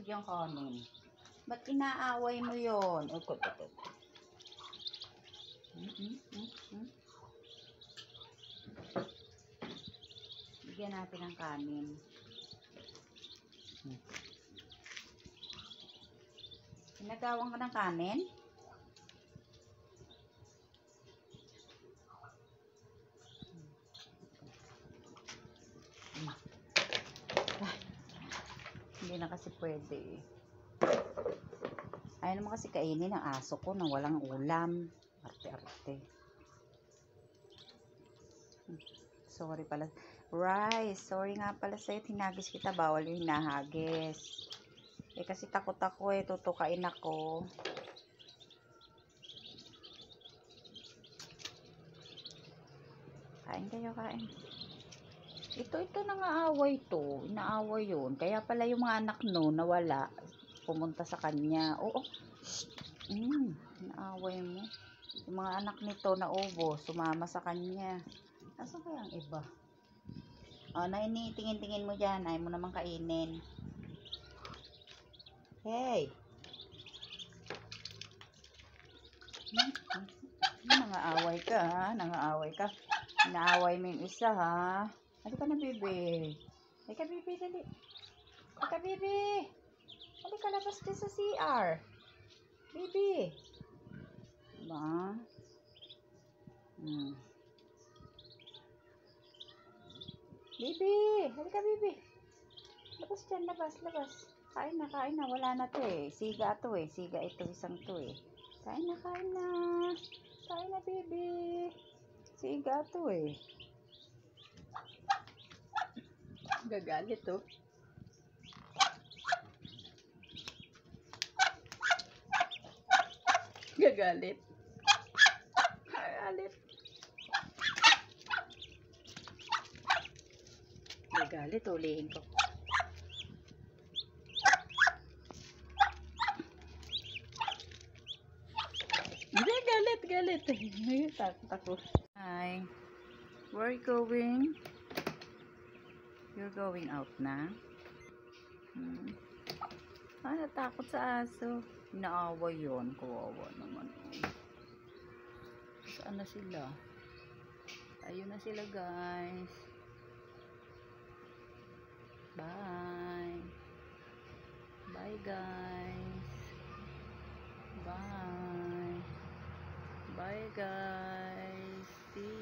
bigyan kanin. Ba't inaaway mo yun? Ukot. Bigyan natin ng kanin. Pinagawang ka ng kanin? Hindi na kasi pwede eh. Ayaw naman kasi kainin ng aso ko na walang ulam. Arte-arte. Sorry pala. Rice. Sorry nga pala sa'yo. Hinagis kita. Bawal yung hinahagis. Eh kasi takot ako eh. Tutukain ako. Kain kayo, kain. Ito nangaaway to. Inaaway yun. Kaya pala yung mga anak no, nawala. Pumunta sa kanya. Oo. Inaaway mo. Yung mga anak nito na ubo, sumama sa kanya. Asa ba yung iba? O, tingin-tingin mo dyan. Ayaw mo naman kainin. Hey! Nangaaway ka, ha? Nangaaway ka. Inaaway mo yung isa, ha? Halika na, bebe. Halika, bebe, dali. Halika, bebe. Halika, labas dyan sa CR. Bebe. Diba? Bebe. Halika, bebe. Labas dyan, labas. Kain na. Wala na to eh. Siga to eh. Siga ito, isang to eh. Kain na. Kain na, bebe. Siga to eh. Gagalit oh. Gagalit. Gagalit, ulihin ko. Hindi, galit. Takot ako. Hi. Where are you going? You're going out na? Natakot sa aso. Inaaway yun. Kawawa naman. Saan na sila? Ayun na sila, guys. Bye. Bye, guys. Bye. Bye, guys. See